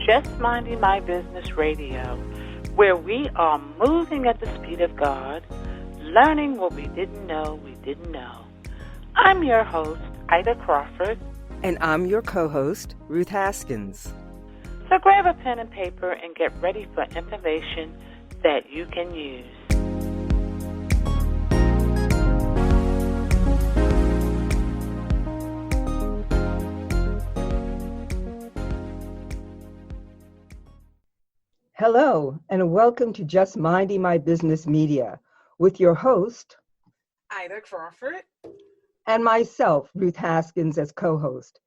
Just Minding My Business Radio, where we are moving at the speed of God, learning what we didn't know we didn't know. I'm your host, Ida Crawford. And I'm your co-host, Ruth Haskins. So grab a pen and paper and get ready for information that you can use. Hello, and welcome to Just Minding My Business Media with your host, Ida Crawford, and myself, Ruth Haskins, as co-host.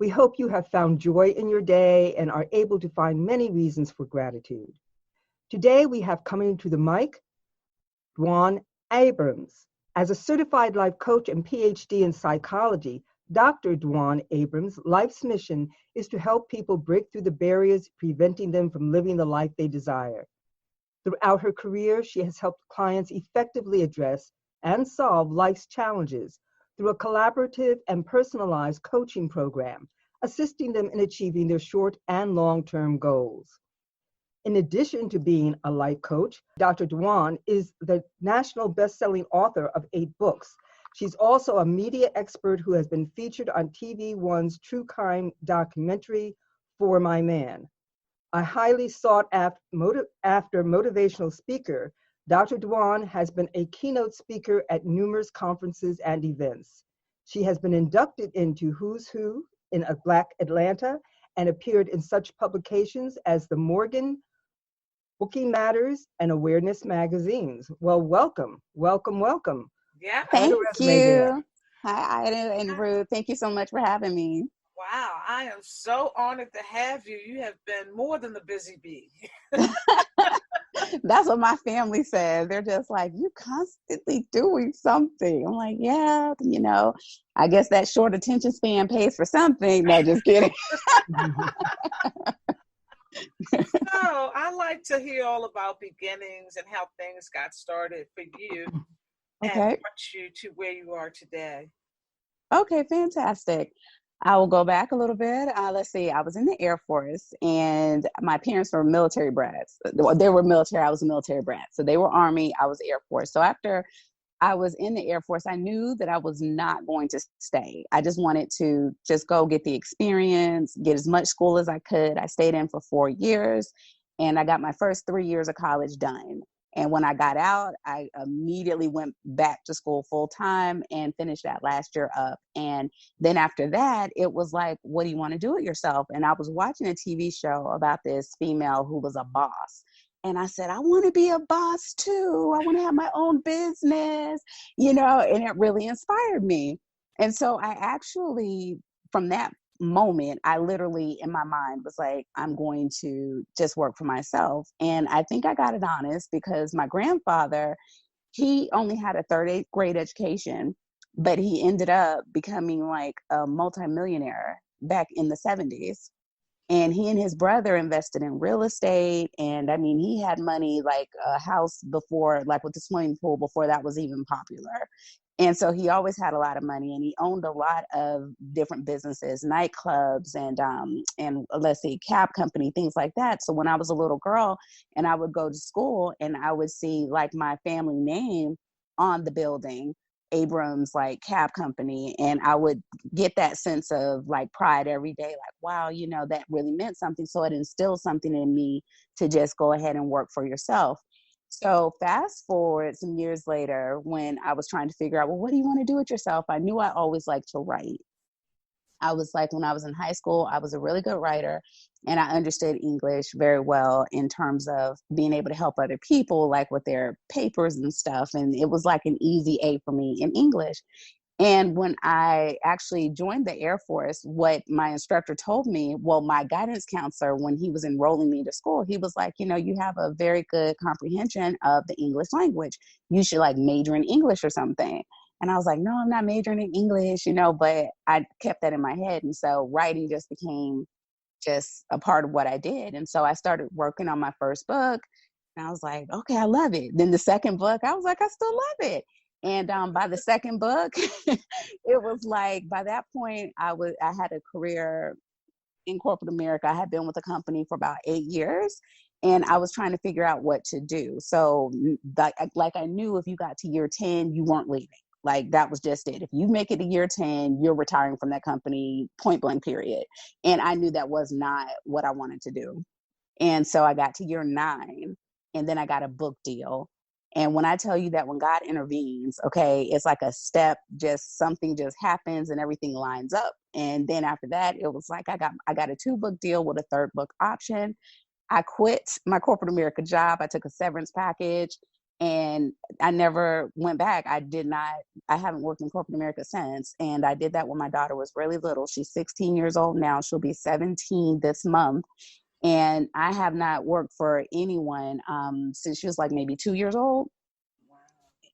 We hope you have found joy in your day and are able to find many reasons for gratitude. Today, we have coming to the mic, Dwan Abrams. As a certified life coach and Ph.D. in psychology, Dr. Dwan Abrams' life's mission is to help people break through the barriers preventing them from living the life they desire. Throughout her career, she has helped clients effectively address and solve life's challenges through a collaborative and personalized coaching program, assisting them in achieving their short and long-term goals. In addition to being a life coach, Dr. Dwan is the national best-selling author of 8 books. She's also a media expert who has been featured on TV One's true crime documentary, For My Man. A highly sought after motivational speaker, Dr. Dwan has been a keynote speaker at numerous conferences and events. She has been inducted into Who's Who in Black Atlanta and appeared in such publications as The Morgan, Booking Matters, and Awareness magazines. Well, welcome. Yeah. Thank you. Hi, Ida and Ruth. Thank you so much for having me. Wow, I am so honored to have you. You have been more than the busy bee. That's what my family says. They're just like, you constantly doing something. I'm like, yeah, I guess that short attention span pays for something. No, just kidding. So I like to hear all about beginnings and how things got started for you. Okay. And brought you to where you are today. Okay, fantastic. I will go back a little bit. Let's see. I was in the Air Force, and my parents were military brats. They were military. I was a military brat. So they were Army. I was Air Force. So after I was in the Air Force, I knew that I was not going to stay. I just wanted to just go get the experience, get as much school as I could. I stayed in for 4 years, and I got my first 3 years of college done. And when I got out, I immediately went back to school full time and finished that last year up. And then after that, it was like, what do you want to do with yourself? And I was watching a TV show about this female who was a boss. And I said, I want to be a boss too. I want to have my own business, and it really inspired me. And so I actually, from that moment, I literally in my mind was like, I'm going to just work for myself. And I think I got it honest because my grandfather, he only had a third grade education, but he ended up becoming like a multimillionaire back in the 70s. And he and his brother invested in real estate. And I mean, he had money like a house before, like with the swimming pool, before that was even popular. And so he always had a lot of money, and he owned a lot of different businesses, nightclubs and let's see, cab company, things like that. So when I was a little girl and I would go to school and I would see like my family name on the building, Abrams, like cab company, and I would get that sense of like pride every day, like, wow, that really meant something. So it instilled something in me to just go ahead and work for yourself. So fast forward some years later, when I was trying to figure out, well, what do you want to do with yourself? I knew I always liked to write. I was like, when I was in high school, I was a really good writer, and I understood English very well in terms of being able to help other people, like with their papers and stuff. And it was like an easy A for me in English. And when I actually joined the Air Force, what my instructor told me, well, my guidance counselor, when he was enrolling me to school, he was like, you have a very good comprehension of the English language. You should like major in English or something. And I was like, no, I'm not majoring in English, but I kept that in my head. And so writing just became just a part of what I did. And so I started working on my first book, and I was like, okay, I love it. Then the second book, I was like, I still love it. And by the second book, it was like, by that point, I had a career in corporate America. I had been with the company for about 8 years, and I was trying to figure out what to do. So like I knew if you got to year 10, you weren't leaving. Like that was just it. If you make it to year 10, you're retiring from that company, point blank, period. And I knew that was not what I wanted to do. And so I got to year 9, and then I got a book deal. And when I tell you that when God intervenes, okay, it's like a step, just something just happens and everything lines up. And then after that, it was like I got a 2-book deal with a 3rd book option. I quit my corporate America job. I took a severance package, and I never went back. I haven't worked in corporate America since. And I did that when my daughter was really little. She's 16 years old now. She'll be 17 this month. And I have not worked for anyone since she was like maybe 2 years old. Wow.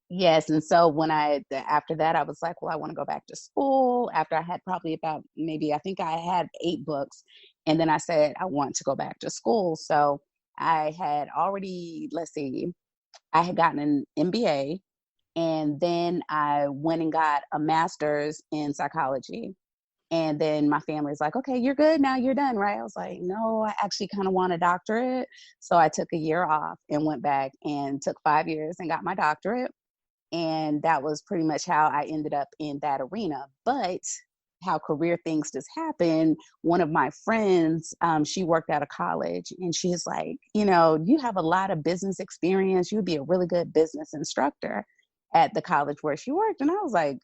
Yes. And so after that, I was like, well, I want to go back to school. After I had probably about I think I had 8 books. And then I said, I want to go back to school. So I had already, I had gotten an MBA, and then I went and got a master's in psychology. And then my family's like, okay, you're good now, you're done, right? I was like, no, I actually kind of want a doctorate. So I took a year off and went back and took 5 years and got my doctorate. And that was pretty much how I ended up in that arena. But how career things just happen. One of my friends, she worked at a college, and she's like, you have a lot of business experience. You'd be a really good business instructor at the college where she worked. And I was like,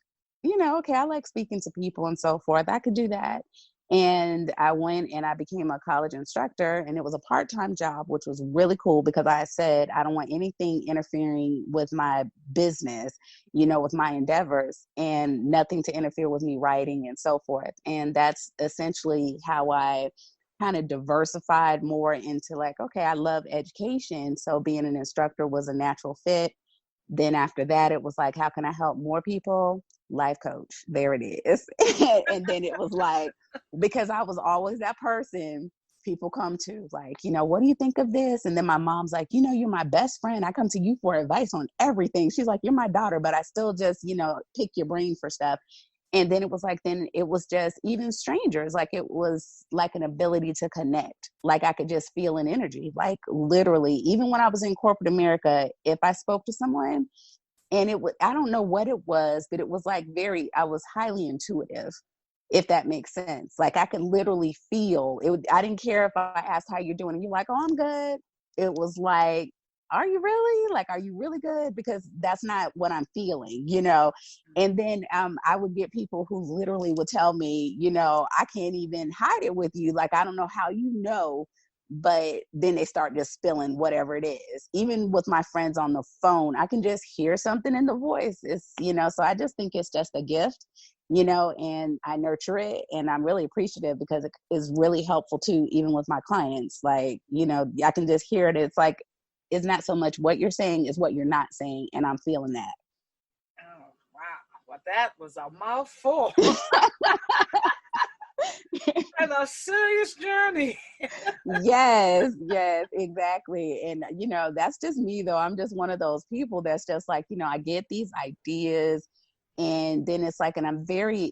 okay, I like speaking to people and so forth. I could do that. And I went and I became a college instructor, and it was a part-time job, which was really cool because I said, I don't want anything interfering with my business, with my endeavors, and nothing to interfere with me writing and so forth. And that's essentially how I kind of diversified more into like, okay, I love education. So being an instructor was a natural fit. Then after that, it was like, how can I help more people? Life coach. There it is. And then it was like, because I was always that person people come to, like, what do you think of this? And then my mom's like, you're my best friend. I come to you for advice on everything. She's like, you're my daughter, but I still just, pick your brain for stuff. And then it was just even strangers. Like it was like an ability to connect. Like I could just feel an energy, like literally, even when I was in corporate America, if I spoke to someone and I don't know what it was, but it was like I was highly intuitive, if that makes sense. Like I could literally feel it. I didn't care if I asked how you're doing and you're like, oh, I'm good. It was like, are you really? Like, are you really good? Because that's not what I'm feeling, And then I would get people who literally would tell me, I can't even hide it with you. Like, I don't know how but then they start just spilling whatever it is. Even with my friends on the phone, I can just hear something in the voice. It's, so I just think it's just a gift, and I nurture it. And I'm really appreciative because it is really helpful too, even with my clients. Like, I can just hear it. It's like, it's not so much what you're saying, is what you're not saying. And I'm feeling that. Oh, wow. Well, that was a mouthful. And a serious journey. Yes, exactly. And, that's just me, though. I'm just one of those people that's just like, I get these ideas, and then it's like, and I'm very,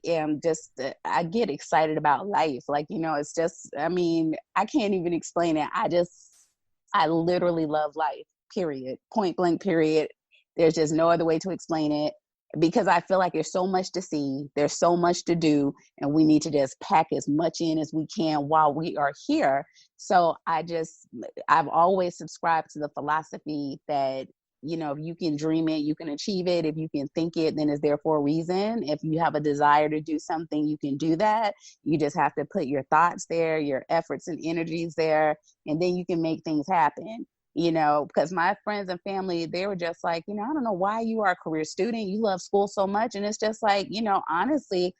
I get excited about life. Like, it's just, I can't even explain it. I literally love life, period, point blank, period. There's just no other way to explain it, because I feel like there's so much to see, there's so much to do, and we need to just pack as much in as we can while we are here. So I've always subscribed to the philosophy that, if you can dream it, you can achieve it. If you can think it, then it's there for a reason. If you have a desire to do something, you can do that. You just have to put your thoughts there, your efforts and energies there, and then you can make things happen. Because my friends and family, they were just like, I don't know why you are a career student. You love school so much. And it's just like, honestly,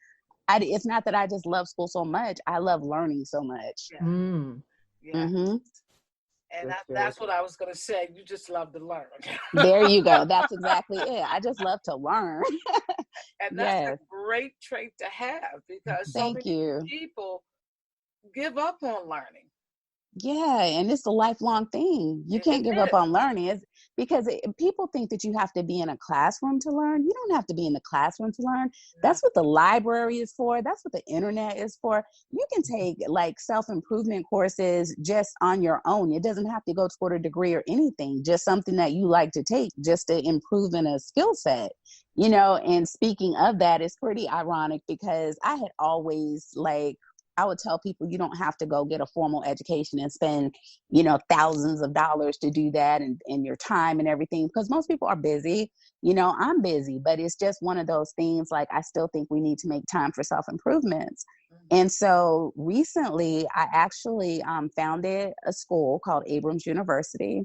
it's not that I just love school so much. I love learning so much. Yeah. Yeah. Mm-hmm. And that's what I was going to say. You just love to learn. There you go. That's exactly it. I just love to learn. And that's a great trait to have, because so many people give up on learning. Yeah, and it's a lifelong thing. You can't give up on learning. because people think that you have to be in a classroom to learn. You don't have to be in the classroom to learn. That's what the library is for. That's what the internet is for. You can take like self-improvement courses just on your own. It doesn't have to go toward a degree or anything, just something that you like to take just to improve in a skill set, you know. And speaking of that, it's pretty ironic because I had always I would tell people you don't have to go get a formal education and spend, you know, thousands of dollars to do that and your time and everything, because most people are busy. You know, I'm busy, but it's just one of those things. Like, I still think we need to make time for self-improvements. And so recently I actually founded a school called Abrams University.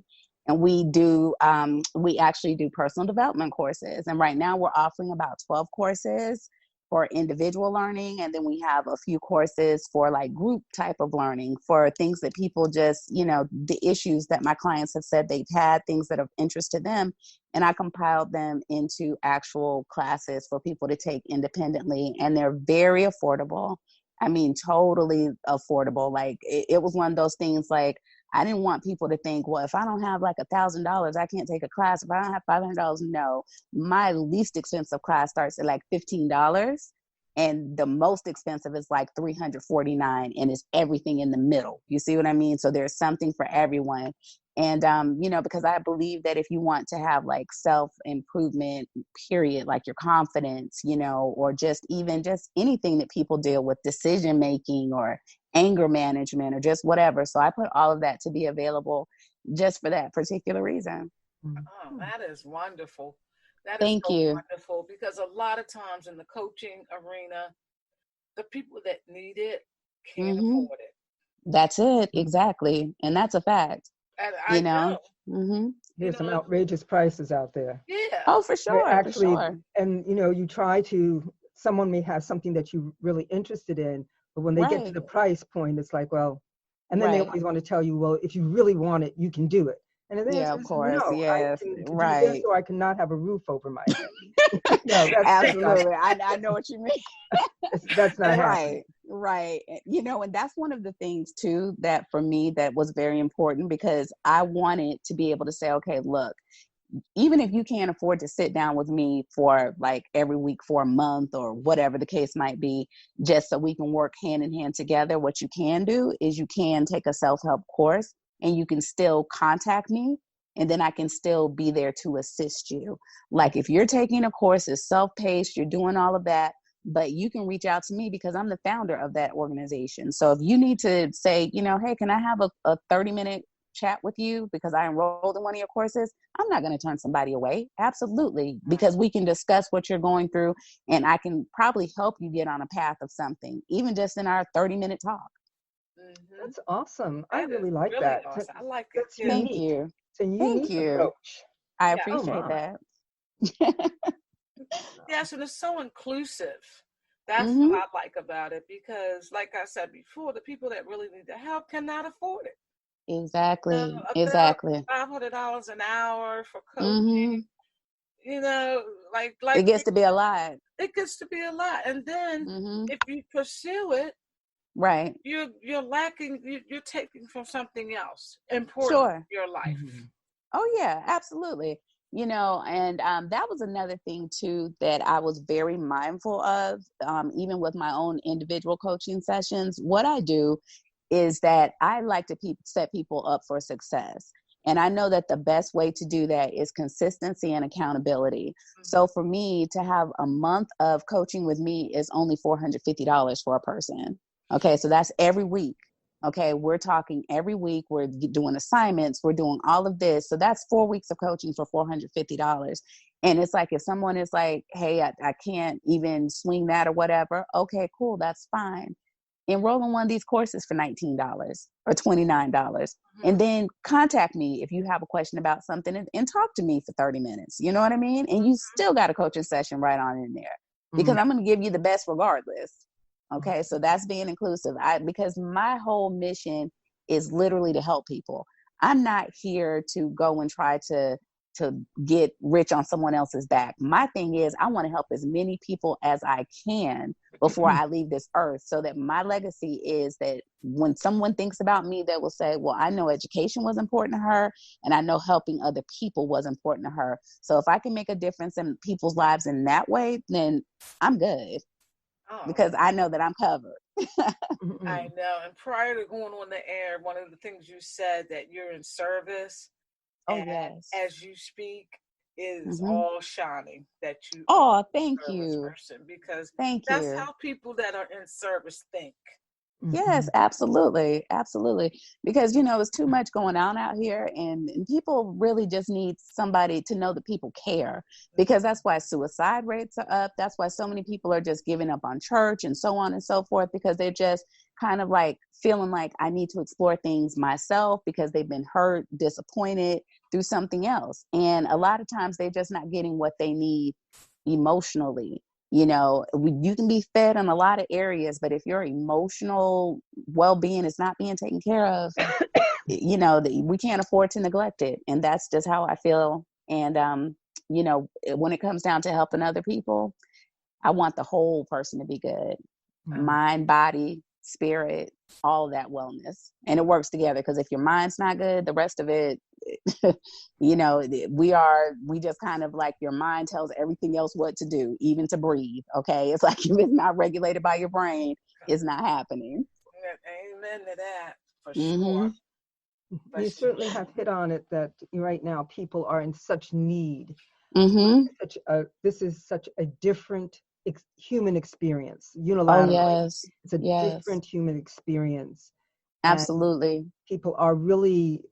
And we actually do personal development courses. And right now we're offering about 12 courses for individual learning. And then we have a few courses for like group type of learning for things that people just, you know, the issues that my clients have said they've had, things that of interest to them. And I compiled them into actual classes for people to take independently. And they're very affordable. I mean, totally affordable. Like it was one of those things, like, I didn't want people to think, well, if I don't have like $1,000, I can't take a class. If I don't have $500, no. My least expensive class starts at like $15. And the most expensive is like $349, and it's everything in the middle. You see what I mean? So there's something for everyone. And, you know, because I believe that if you want to have like self-improvement, period, like your confidence, you know, or just anything that people deal with, decision-making or anger management or just whatever. So I put all of that to be available just for that particular reason. Oh, that is wonderful. That is Thank so you. wonderful, because a lot of times in the coaching arena, the people that need it can't afford it. That's it. Exactly. And that's a fact. And You I know? There's some outrageous prices out there. Yeah. Oh, for sure. Actually, for sure. And you know, someone may have something that you're really interested in, but when they get to the price point, it's like, well, and then they always want to tell you, well, if you really want it, you can do it. And the answer of is course. no, Yes. I can do Right. this, or I cannot have a roof over my head. No, Absolutely. I know what you mean. That's not happening. Right. You know, and that's one of the things too, that for me, that was very important, because I wanted to be able to say, okay, look, even if you can't afford to sit down with me for like every week for a month or whatever the case might be, just so we can work hand in hand together, what you can do is you can take a self-help course and you can still contact me, and then I can still be there to assist you. Like if you're taking a course, it's self-paced, you're doing all of that, but you can reach out to me because I'm the founder of that organization. So if you need to say, you know, hey, can I have a 30-minute chat with you because I enrolled in one of your courses, I'm not going to turn somebody away. Absolutely. Because we can discuss what you're going through, and I can probably help you get on a path of something, even just in our 30-minute talk. That's awesome. I really like really that. Awesome. I like it. That's unique. Thank you. It's a unique approach. I appreciate that. Yes, and it's so inclusive. That's what I like about it, because like I said before, the people that really need the help cannot afford it. Exactly. Exactly. $500 an hour for coaching. You know, like it gets to be a lot. It gets to be a lot. And then if you pursue it, right, you're lacking, you're taking from something else important in your life. Oh yeah, absolutely. You know, and that was another thing too that I was very mindful of, even with my own individual coaching sessions. What I do is that I like to set people up for success. And I know that the best way to do that is consistency and accountability. So for me to have a month of coaching with me is only $450 for a person. Okay, so that's every week. Okay, we're talking every week. We're doing assignments. We're doing all of this. So that's 4 weeks of coaching for $450. And it's like, if someone is like, hey, I can't even swing that or whatever. Okay, cool. That's fine. Enroll in one of these courses for $19 or $29. And then contact me if you have a question about something, and talk to me for 30 minutes. You know what I mean? And you still got a coaching session right on in there, because I'm going to give you the best regardless. Okay. So that's being inclusive. Because my whole mission is literally to help people. I'm not here to go and try to get rich on someone else's back. My thing is, I want to help as many people as I can before I leave this earth, so that my legacy is that when someone thinks about me, they will say, well, I know education was important to her, and I know helping other people was important to her. So if I can make a difference in people's lives in that way, then I'm good, because I know that I'm covered. I know. And prior to going on the air, one of the things you said, that you're in service. Oh, yes. As you speak, is all shining, that you thank are a service you person, because thank that's you. how people that are in service think. Yes, absolutely. Absolutely. Because, there's too much going on out here, and people really just need somebody to know that people care, because that's why suicide rates are up. That's why so many people are just giving up on church and so on and so forth, because they're just kind of like feeling like, I need to explore things myself, because they've been hurt, disappointed through something else. And a lot of times they're just not getting what they need emotionally. You can be fed in a lot of areas, but if your emotional well-being is not being taken care of, we can't afford to neglect it. And that's just how I feel. And, when it comes down to helping other people, I want the whole person to be good. Mind, body, spirit, all that wellness. And it works together, because if your mind's not good, the rest of it, we just kind of like, your mind tells everything else what to do, even to breathe. Okay. It's like, if it's not regulated by your brain, it's not happening. Amen to that, for sure. You certainly have hit on it, that right now people are in such need. This is such a different human experience, unilaterally. It's a different human experience. Absolutely. And people are really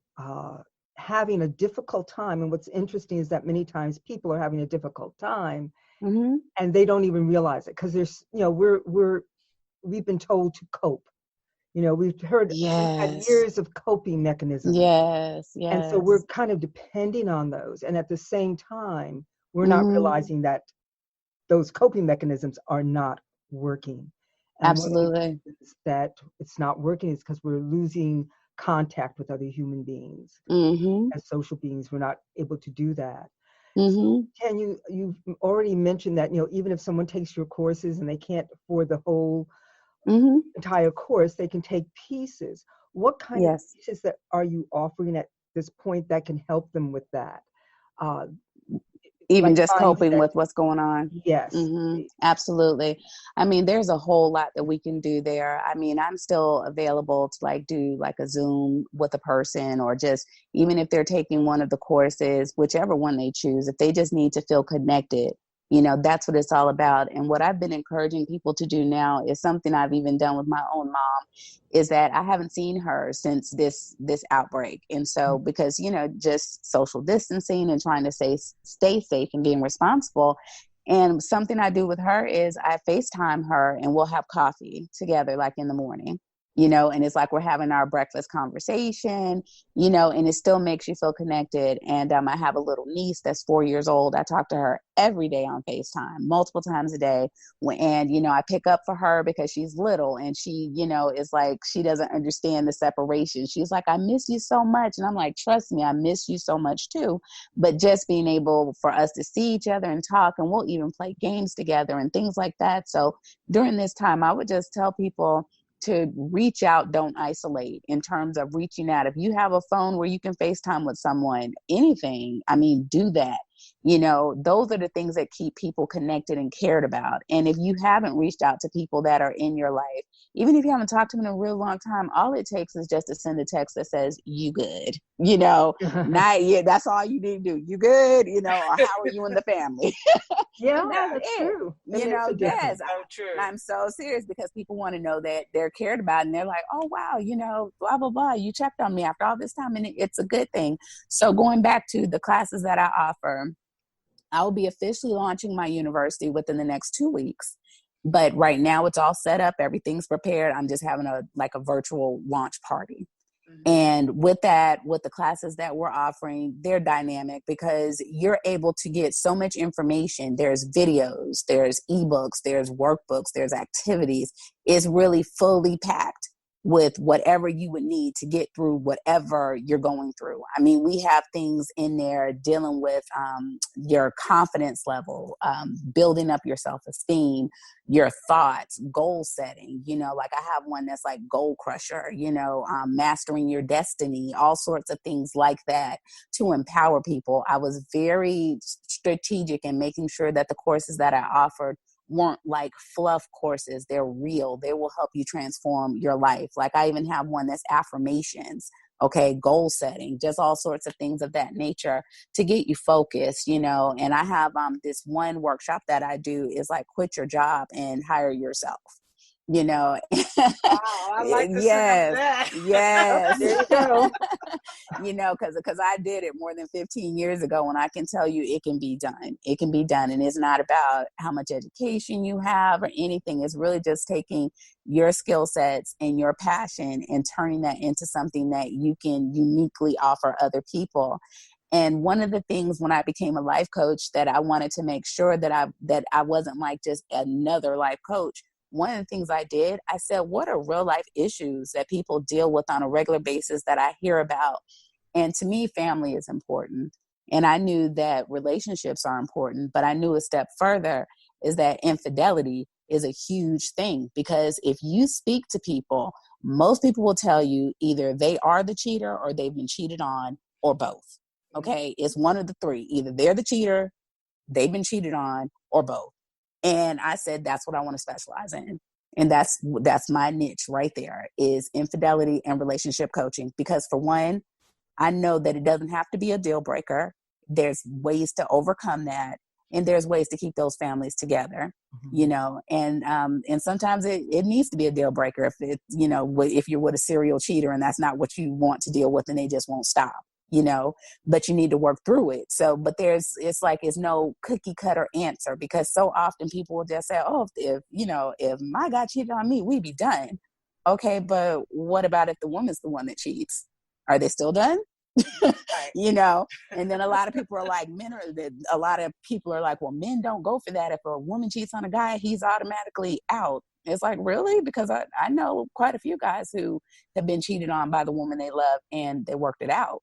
having a difficult time. And what's interesting is that many times people are having a difficult time, and they don't even realize it, because there's, we've been told to cope. We've had years of coping mechanisms. Yes. And so we're kind of depending on those. And at the same time, we're not realizing that those coping mechanisms are not working. And absolutely. That it's not working is because we're losing contact with other human beings. As social beings, we're not able to do that. So you've already mentioned that, even if someone takes your courses and they can't afford the whole entire course, they can take pieces. What kind of pieces that are you offering at this point that can help them with that? Even like just coping with what's going on. Yes. Absolutely. I mean, there's a whole lot that we can do there. I mean, I'm still available to do a Zoom with a person, or just even if they're taking one of the courses, whichever one they choose, if they just need to feel connected, that's what it's all about. And what I've been encouraging people to do now is something I've even done with my own mom, is that I haven't seen her since this outbreak. And so, because, just social distancing and trying to stay safe and being responsible. And something I do with her is I FaceTime her, and we'll have coffee together, in the morning. And it's like we're having our breakfast conversation, and it still makes you feel connected. And I have a little niece that's 4 years old. I talk to her every day on FaceTime, multiple times a day. And, I pick up for her because she's little, and she, is like, she doesn't understand the separation. She's like, I miss you so much. And I'm like, trust me, I miss you so much too. But just being able for us to see each other and talk, and we'll even play games together and things like that. So during this time, I would just tell people to reach out, don't isolate, in terms of reaching out. If you have a phone where you can FaceTime with someone, anything, do that. Those are the things that keep people connected and cared about. And if you haven't reached out to people that are in your life, even if you haven't talked to them in a real long time, all it takes is just to send a text that says, you good, that's all you need to do. You good, or how are you and the family? That's true. Yes, I'm so serious, because people want to know that they're cared about, and they're like, oh, wow, blah, blah, blah. You checked on me after all this time, and it's a good thing. So going back to the classes that I offer, I will be officially launching my university within the next 2 weeks. But right now it's all set up. Everything's prepared. I'm just having a virtual launch party. And with that, with the classes that we're offering, they're dynamic, because you're able to get so much information. There's videos, there's ebooks, there's workbooks, there's activities. It's really fully packed. with whatever you would need to get through whatever you're going through. I mean, we have things in there dealing with your confidence level, building up your self-esteem, your thoughts, goal setting. You know, like I have one that's like Goal Crusher, you know, mastering your destiny, all sorts of things like that to empower people. I was very strategic in making sure that the courses that I offered weren't like fluff courses. They're real. They will help you transform your life. Like I even have one that's affirmations, okay, goal setting, just all sorts of things of that nature to get you focused, you know. And I have this one workshop that I do is like quit your job and hire yourself. You know, Wow, I like to yes, that. yes. There you go. You know, because I did it more than 15 years ago, and I can tell you it can be done. It can be done, and it's not about how much education you have or anything. It's really just taking your skill sets and your passion and turning that into something that you can uniquely offer other people. And one of the things when I became a life coach that I wanted to make sure that I wasn't like just another life coach. One of the things I did, I said, what are real life issues that people deal with on a regular basis that I hear about? And to me, family is important. And I knew that relationships are important, but I knew a step further is that infidelity is a huge thing, because if you speak to people, most people will tell you either they are the cheater or they've been cheated on, or both. Okay. It's one of the three. Either they're the cheater, they've been cheated on, or both. And I said, that's what I want to specialize in. And that's my niche right there, is infidelity and relationship coaching. Because for one, I know that it doesn't have to be a deal breaker. There's ways to overcome that. And there's ways to keep those families together, you know, and sometimes it needs to be a deal breaker if it, you know, if you're with a serial cheater and that's not what you want to deal with and they just won't stop, you know, but you need to work through it. So, but it's no cookie cutter answer, because so often people will just say, oh, if my guy cheated on me, we'd be done. Okay. But what about if the woman's the one that cheats? Are they still done? You know, and then a lot of people are like, a lot of people are like, well, men don't go for that. If a woman cheats on a guy, he's automatically out. It's like, really? Because I know quite a few guys who have been cheated on by the woman they love and they worked it out,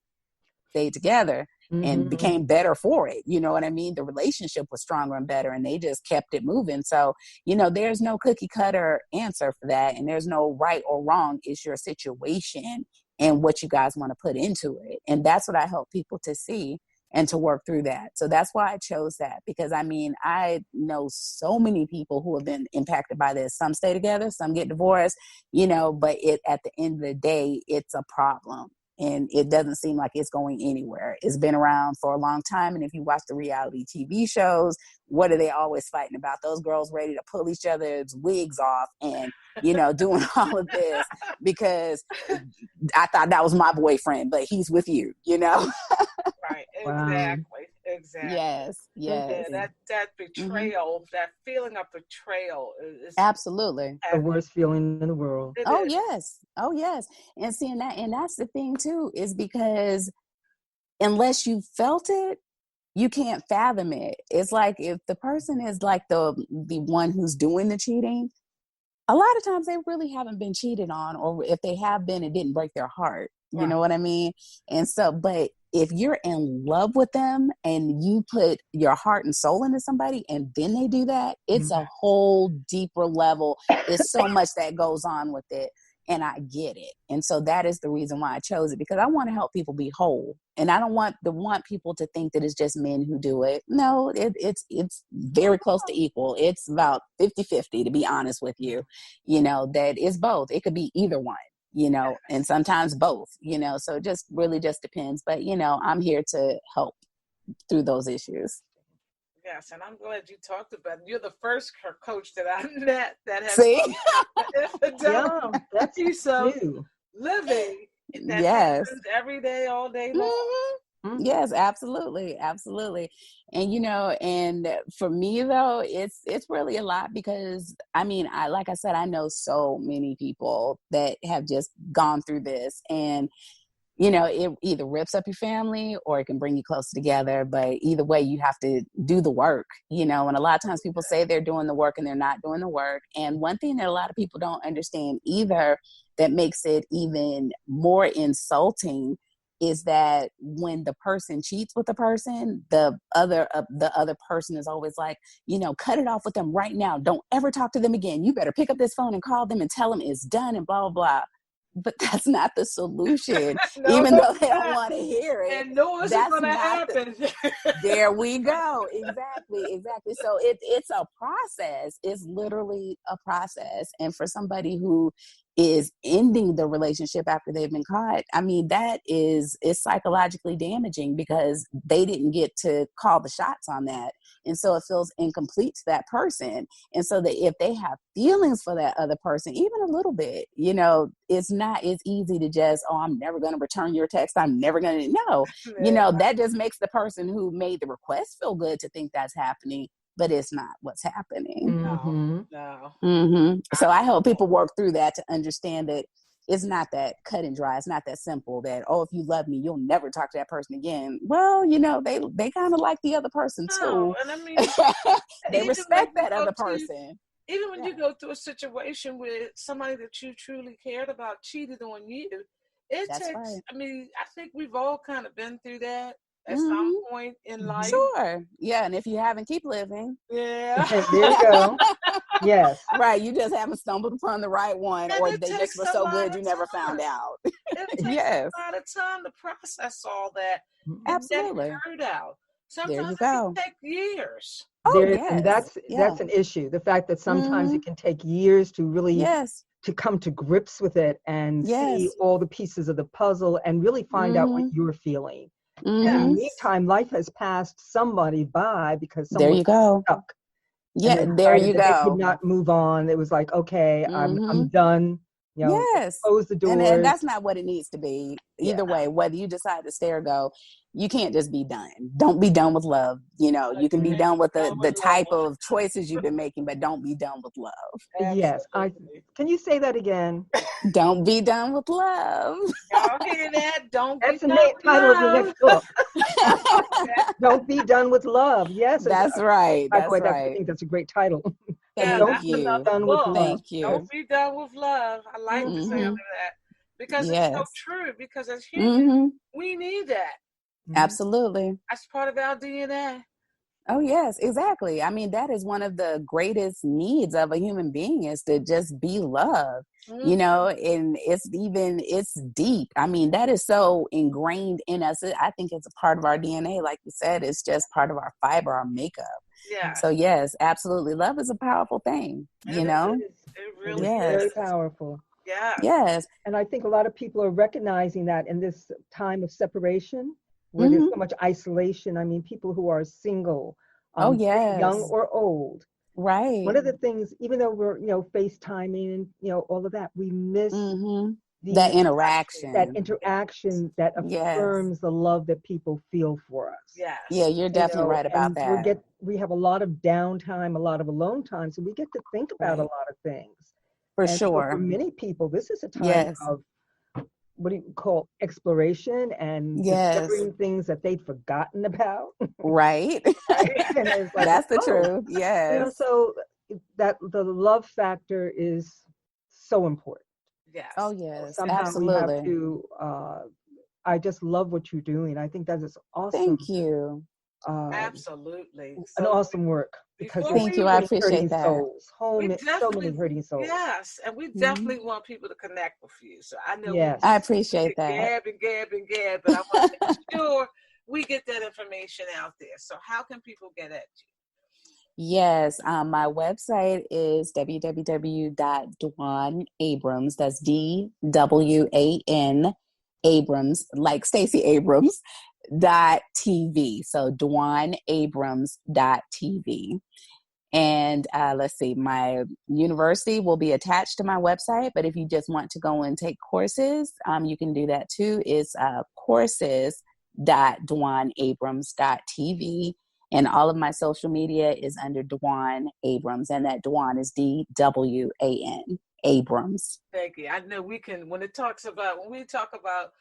stayed together and became better for it. You know what I mean? The relationship was stronger and better and they just kept it moving. So, you know, there's no cookie cutter answer for that. And there's no right or wrong. It's your situation and what you guys want to put into it. And that's what I help people to see and to work through that. So that's why I chose that, because I mean, I know so many people who have been impacted by this. Some stay together, some get divorced, you know, but at the end of the day, it's a problem. And it doesn't seem like it's going anywhere. It's been around for a long time. And if you watch the reality TV shows, what are they always fighting about? Those girls ready to pull each other's wigs off and, you know, doing all of this because I thought that was my boyfriend, but he's with you, you know? Right. Wow. Exactly. Yes. Yeah, that betrayal, that feeling of betrayal is absolutely The worst feeling in the world. Oh, yes. Oh, yes. And seeing that, and that's the thing too, is because unless you felt it, you can't fathom it. It's like if the person is like the one who's doing the cheating, a lot of times they really haven't been cheated on, or if they have been, it didn't break their heart. You know what I mean? And so, but if you're in love with them and you put your heart and soul into somebody and then they do that, it's a whole deeper level. There's so much that goes on with it. And I get it. And so that is the reason why I chose it, because I want to help people be whole. And I don't want people to think that it's just men who do it. No, it's very close to equal. It's about 50-50, to be honest with you, you know, that it's both. It could be either one, you know, and sometimes both, you know, so it just really just depends. But, you know, I'm here to help through those issues. Yes, and I'm glad you talked about it. You're the first coach that I met that has Yeah, that's piece of new. living that happens every day, all day long. Yes, absolutely. Absolutely. And, you know, and for me though, it's really a lot, because I mean, like I said, I know so many people that have just gone through this, and you know, it either rips up your family or it can bring you closer together. But either way, you have to do the work, you know, and a lot of times people say they're doing the work and they're not doing the work. And one thing that a lot of people don't understand either, that makes it even more insulting is that when the person cheats with the person, the other person is always like, cut it off with them right now. Don't ever talk to them again. You better pick up this phone and call them and tell them it's done and blah, blah, blah. But that's not the solution, No, even though they don't want to hear it. And no, it's going to happen. There we go. Exactly. So it's a process. It's literally a process. And for somebody who is ending the relationship after they've been caught, I mean, that is psychologically damaging because they didn't get to call the shots on that. And so it feels incomplete to that person. And so that if they have feelings for that other person, even a little bit, it's easy to just, I'm never going to return your text. I'm never going to know, that just makes the person who made the request feel good to think that's happening, but it's not what's happening. No. So I hope people work through that to understand that it's not that cut and dry. It's not that simple that, if you love me, you'll never talk to that person again. Well, they kind of like the other person too. No, and I mean, they respect that other person. Even when you go through a situation with somebody that you truly cared about cheated on you, That's takes, right. I mean, I think we've all kind of been through that at some point in life. Sure. Yeah. And if you haven't, keep living. Yeah. There you go. Yes. Right. You just haven't stumbled upon the right one, or they just were so good you never found out. It takes a lot of time to process all that. Absolutely. Get hurt out. Sometimes there you it go. can take years. And that's an issue. The fact that sometimes it can take years to really to come to grips with it and see all the pieces of the puzzle and really find out what you're feeling. And in the meantime, life has passed somebody by because someone was stuck. Yeah, there you go. They could not move on. It was like, okay, I'm done. Close the door. And that's not what it needs to be. Either way, whether you decide to stay or go, you can't just be done. Don't be done with love. You can be done with the type of choices you've been making, but don't be done with love. Yes. Can you say that again? Don't be done with love. Y'all hear that? That's the title of your next book. Don't be done with love. Yes. That's right. By the way, I think that's a great title. Thank you. Done with love. Thank you. Don't be done with love. I like the sound of that because it's so true. Because as humans, we need that. Absolutely. That's part of our DNA. Oh, yes, exactly. I mean, that is one of the greatest needs of a human being is to just be loved, and it's deep. I mean, that is so ingrained in us. I think it's a part of our DNA. Like you said, it's just part of our fiber, our makeup. Yeah. So yes, absolutely. Love is a powerful thing, It really is. Very powerful. Yeah. Yes. And I think a lot of people are recognizing that in this time of separation, where there's so much isolation. I mean, people who are single, young or old. Right. One of the things, even though we're, FaceTiming and, all of that, we miss that interaction. That interaction that affirms the love that people feel for us. Yes. Yeah, you're definitely right about that. We have a lot of downtime, a lot of alone time, so we get to think about a lot of things. For sure. So for many people, this is a time of what do you call exploration and discovering things that they'd forgotten about. Right. And it's like, that's the truth. Yes. So that the love factor is so important. Yes. Oh yes. Somehow absolutely. We have to. I just love what you're doing. I think that is awesome. Thank you. Absolutely. An awesome work. Because thank you. I appreciate that. So many hurting souls. Yes, and we definitely want people to connect with you. So I know I appreciate that. Gab, but I want to make sure we get that information out there. So how can people get at you? Yes, my website is www.dwanabrams. That's DWAN Abrams, like Stacey Abrams. .tv. So DwanAbrams.tv. And let's see, my university will be attached to my website, but if you just want to go and take courses, you can do that too. It's courses.dwanabrams.tv. And all of my social media is under Dwan Abrams, and that Dwan is DWAN Abrams. Thank you. I know we talk about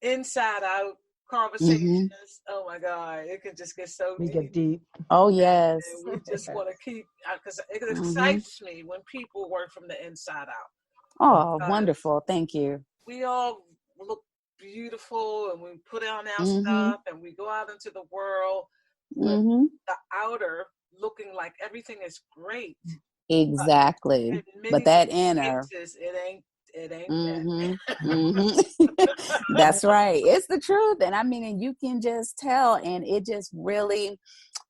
inside out conversations, oh my God, it can just get so deep. Get deep. Oh yes. And we just want to keep, because it excites me when people work from the inside out. Oh, wonderful. Thank you. We all look beautiful and we put on our Mm-hmm. stuff and we go out into the world with Mm-hmm. the outer looking like everything is great. Exactly. But that inner. Cases, it ain't Mm-hmm. that. Mm-hmm. That's right. It's the truth. And I mean, and you can just tell, and it just really,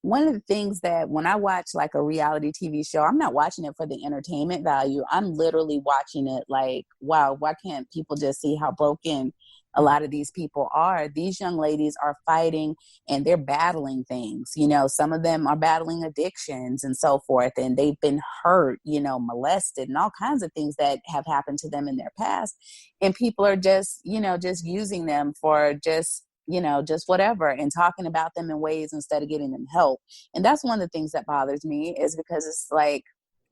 one of the things that when I watch like a reality TV show, I'm not watching it for the entertainment value. I'm literally watching it like, wow, why can't people just see how broken a lot of these people are? These young ladies are fighting and they're battling things. You know, some of them are battling addictions and so forth, and they've been hurt, you know, molested and all kinds of things that have happened to them in their past. And people are just, you know, just using them for just, you know, just whatever, and talking about them in ways instead of getting them help. And that's one of the things that bothers me, is because it's like,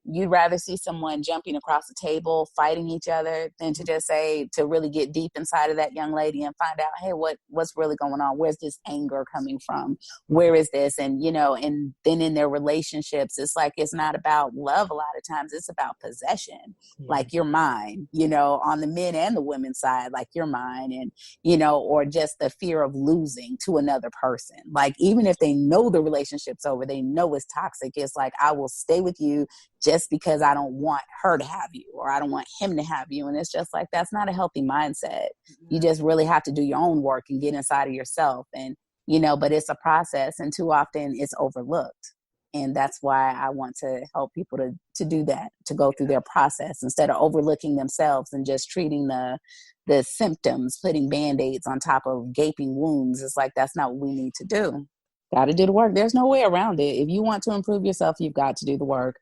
you'd rather see someone jumping across the table, fighting each other, than to just say, to really get deep inside of that young lady and find out, hey, what's really going on? Where's this anger coming from? Where is this? And, you know, and then in their relationships, it's like, it's not about love. A lot of times it's about possession. Like, you're mine, you know, on the men and the women's side, like, you're mine. And, you know, or just the fear of losing to another person. Like, even if they know the relationship's over, they know it's toxic. It's like, I will stay with you just because I don't want her to have you, or I don't want him to have you. And it's just like, that's not a healthy mindset. You just really have to do your own work and get inside of yourself. And, you know, but it's a process, and too often it's overlooked. And that's why I want to help people to do that, to go through their process instead of overlooking themselves and just treating the symptoms, putting Band-Aids on top of gaping wounds. It's like, that's not what we need to do. Got to do the work. There's no way around it. If you want to improve yourself, you've got to do the work.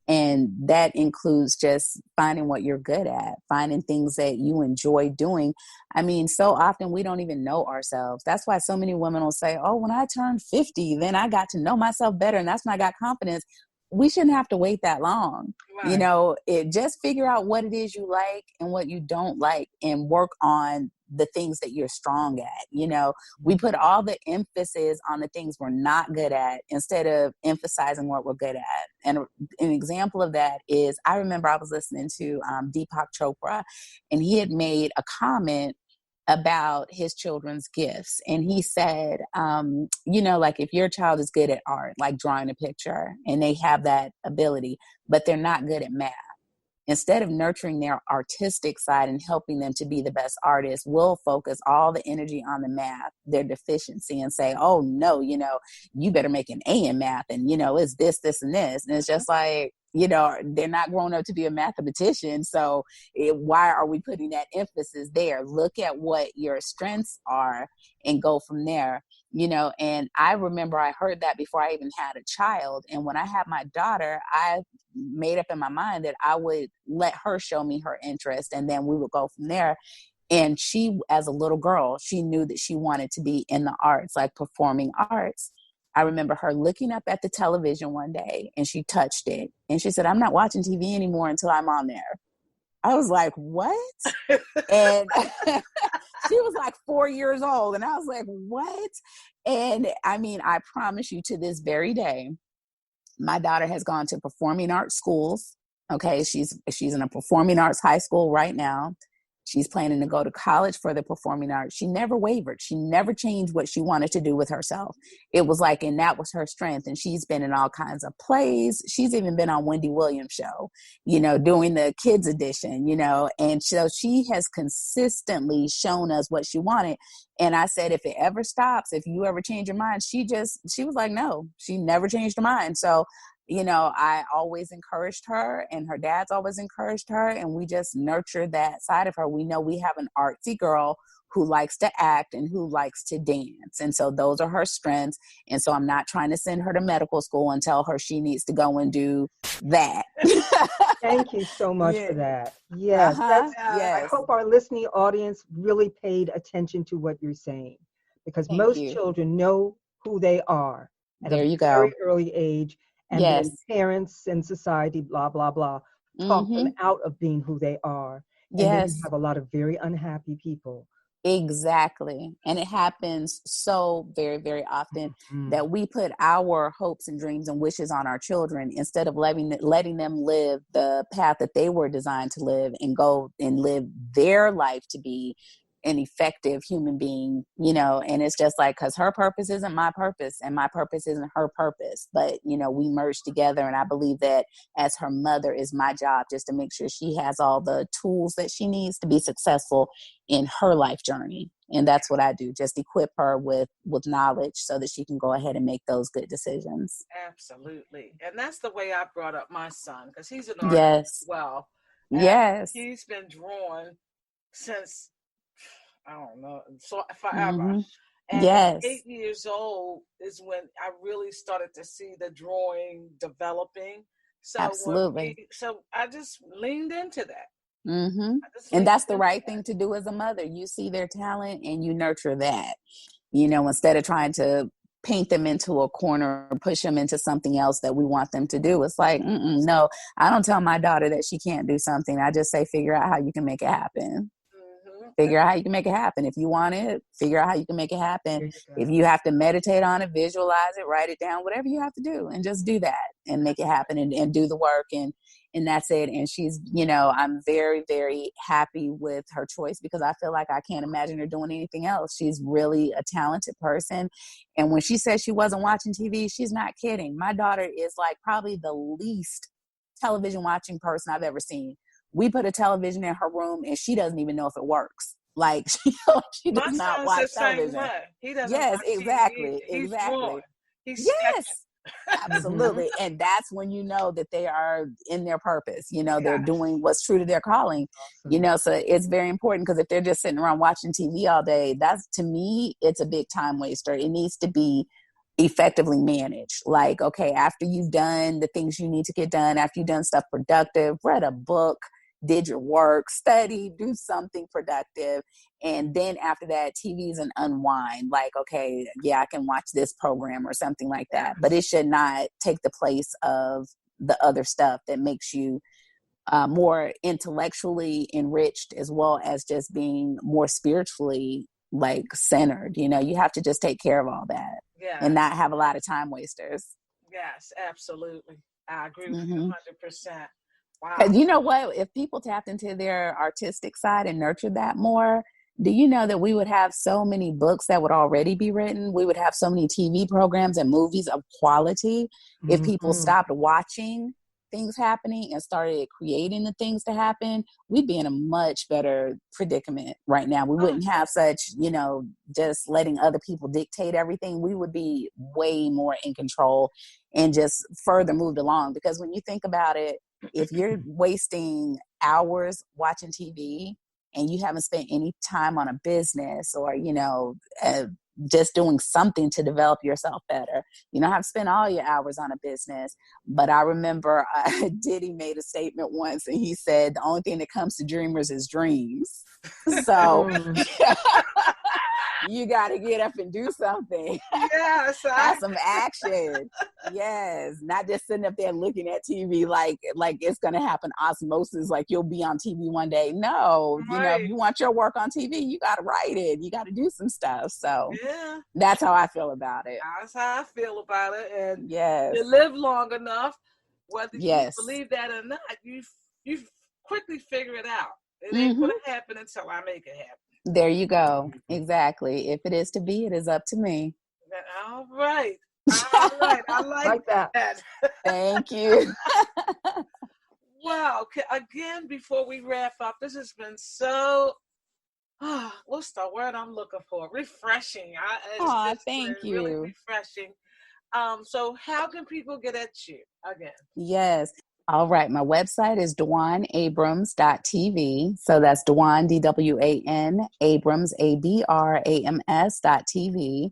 And that includes just finding what you're good at, finding things that you enjoy doing. I mean, so often we don't even know ourselves. That's why so many women will say, oh, when I turned 50, then I got to know myself better. And that's when I got confidence. We shouldn't have to wait that long. Right. You know, just figure out what it is you like and what you don't like, and work on the things that you're strong at. You know, we put all the emphasis on the things we're not good at instead of emphasizing what we're good at. And an example of that is, I remember I was listening to Deepak Chopra, and he had made a comment about his children's gifts. And he said, you know, like, if your child is good at art, like drawing a picture, and they have that ability, but they're not good at math, instead of nurturing their artistic side and helping them to be the best artists, we'll focus all the energy on the math, their deficiency, and say, oh no, you know, you better make an A in math. And, you know, it's this, this, and this. And it's just like, you know, they're not grown up to be a mathematician. So why are we putting that emphasis there? Look at what your strengths are and go from there. You know, and I remember I heard that before I even had a child. And when I had my daughter, I made up in my mind that I would let her show me her interest, and then we would go from there. And she, as a little girl, she knew that she wanted to be in the arts, like performing arts. I remember her looking up at the television one day, and she touched it. And she said, I'm not watching TV anymore until I'm on there. I was like, what? And she was like 4 years old. And I was like, what? And I mean, I promise you, to this very day, my daughter has gone to performing arts schools. Okay. She's in a performing arts high school right now. She's planning to go to college for the performing arts. She never wavered. She never changed what she wanted to do with herself. It was like, and that was her strength. And she's been in all kinds of plays. She's even been on Wendy Williams' show, you know, doing the kids edition, you know. And so she has consistently shown us what she wanted. And I said, if it ever stops, if you ever change your mind, she was like, no, she never changed her mind. So, you know, I always encouraged her, and her dad's always encouraged her, and we just nurture that side of her. We know we have an artsy girl who likes to act and who likes to dance. And so those are her strengths. And so I'm not trying to send her to medical school and tell her she needs to go and do that. Thank you so much for that. Yes, yes. I hope our listening audience really paid attention to what you're saying, because most children know who they are at a very early age. And then parents and society, blah, blah, blah, talk them out of being who they are. And then you have a lot of very unhappy people Exactly. And it happens so very, very often that we put our hopes and dreams and wishes on our children instead of letting them live the path that they were designed to live and go and live their life to be an effective human being, and it's just like, because her purpose isn't my purpose and my purpose isn't her purpose, but we merge together. And I believe that as her mother, is my job just to make sure she has all the tools that she needs to be successful in her life journey. And that's what I do, just equip her with knowledge so that she can go ahead and make those good decisions. Absolutely. And that's the way I brought up my son, because he's an artist Yes. as well. And yes. He's been drawn since, I don't know, so forever. And yes. 8 years old is when I really started to see the drawing developing. So absolutely. So I just leaned into that. And that's the right thing to do as a mother. You see their talent and you nurture that, instead of trying to paint them into a corner or push them into something else that we want them to do. It's like, no, I don't tell my daughter that she can't do something. I just say, figure out how you can make it happen. Figure out how you can make it happen. If you want it, figure out how you can make it happen. If you have to meditate on it, visualize it, write it down, whatever you have to do, and just do that and make it happen and do the work. And that's it. And she's, I'm very, very happy with her choice because I feel like I can't imagine her doing anything else. She's really a talented person. And when she says she wasn't watching TV, she's not kidding. My daughter is like probably the least television watching person I've ever seen. We put a television in her room and she doesn't even know if it works. Like she does not watch television. He doesn't yes, watch exactly. TV. He's exactly. Drawn. He's yes. Absolutely. And that's when you know that they are in their purpose, they're doing what's true to their calling, so it's very important because if they're just sitting around watching TV all day, that's, to me, it's a big time waster. It needs to be effectively managed. Like, okay, after you've done the things you need to get done, after you've done stuff productive, read a book, did your work, study, do something productive. And then after that, TV is an unwind. Like, okay, yeah, I can watch this program or something like that. But it should not take the place of the other stuff that makes you more intellectually enriched, as well as just being more spiritually like centered. You have to just take care of all that and not have a lot of time wasters. Yes, absolutely. I agree with you 100%. Wow. Because you know what? If people tapped into their artistic side and nurtured that more, do you know that we would have so many books that would already be written? We would have so many TV programs and movies of quality if people stopped watching things happening and started creating the things to happen. We'd be in a much better predicament right now. We wouldn't have such, just letting other people dictate everything. We would be way more in control and just further moved along. Because when you think about it, if you're wasting hours watching TV and you haven't spent any time on a business or, just doing something to develop yourself better, you don't have to spend all your hours on a business. But I remember Diddy made a statement once and he said, the only thing that comes to dreamers is dreams. So you got to get up and do something. Yes. Have some action. Yes. Not just sitting up there looking at TV like it's going to happen osmosis, like you'll be on TV one day. No, if you want your work on TV, you got to write it. You got to do some stuff. So that's how I feel about it. That's how I feel about it. And yes, you live long enough, whether you believe that or not, you quickly figure it out. It ain't going to happen until I make it happen. There you go. Exactly. If it is to be, it is up to me. All right. I like that. Thank you. Wow. Again, before we wrap up, this has been so, what's the word I'm looking for? Refreshing. Thank you. Really refreshing. So how can people get at you again? Yes. All right. My website is dwanabrams.tv. So that's Dwan, DWAN, Abrams, ABRAMS.tv.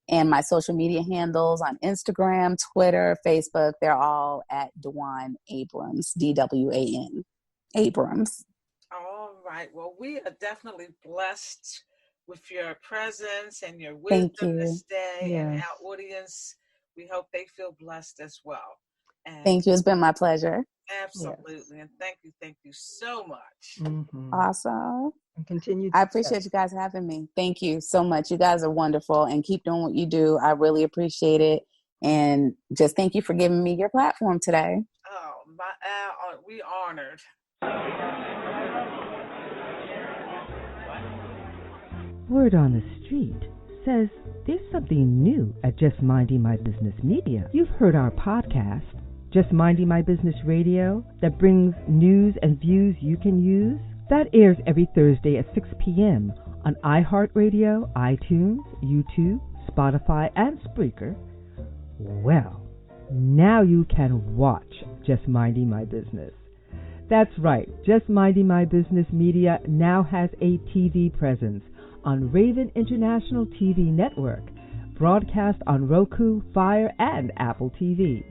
And my social media handles on Instagram, Twitter, Facebook, they're all at Dwan Abrams, DWAN, Abrams. All right. Well, we are definitely blessed with your presence and your wisdom this day. And our audience, we hope they feel blessed as well. And thank you. It's been my pleasure. Absolutely. Yes. And thank you so much. Mm-hmm. Awesome. And continue. I appreciate you guys having me. Thank you so much. You guys are wonderful, and keep doing what you do. I really appreciate it. And just thank you for giving me your platform today. Oh, we honored. Word on the street says there's something new at Just Minding My Business Media. You've heard our podcast, Just Minding My Business Radio, that brings news and views you can use. That airs every Thursday at 6 p.m. on iHeartRadio, iTunes, YouTube, Spotify, and Spreaker. Well, now you can watch Just Minding My Business. That's right, Just Minding My Business Media now has a TV presence on Raven International TV Network, broadcast on Roku, Fire, and Apple TV.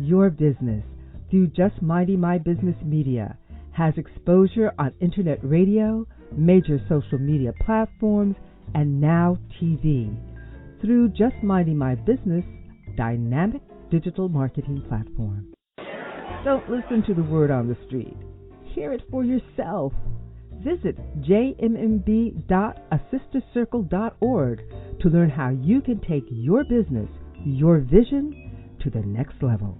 Your business, through Just Minding My Business Media, has exposure on internet radio, major social media platforms, and now TV, through Just Minding My Business dynamic digital marketing platform. Don't listen to the word on the street. Hear it for yourself. Visit jmb.asistercircle.org to learn how you can take your business, your vision, to the next level.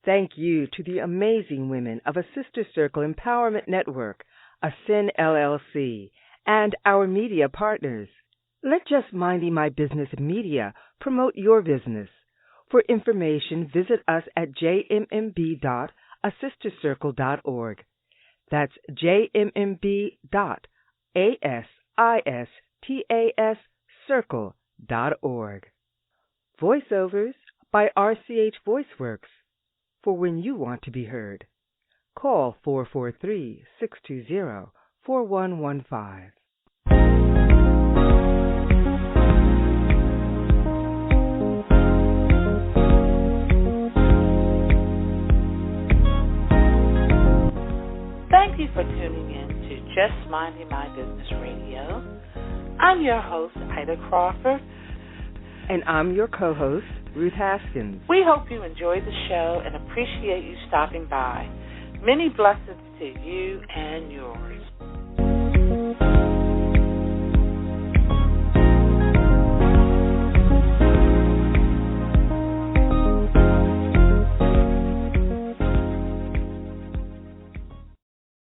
Thank you to the amazing women of A Sister Circle Empowerment Network, ASCEN LLC, and our media partners. Let Just Minding My Business Media promote your business. For information, visit us at jmb.asistercircle.org. That's jmb.asistercircle.org. Voiceovers by RCH VoiceWorks, for when you want to be heard. Call 443-620-4115. Thank you for tuning in to Just Minding My Business Radio. I'm your host, Ida Crawford. And I'm your co-host, Ruth Haskins. We hope you enjoyed the show and appreciate you stopping by. Many blessings to you and yours.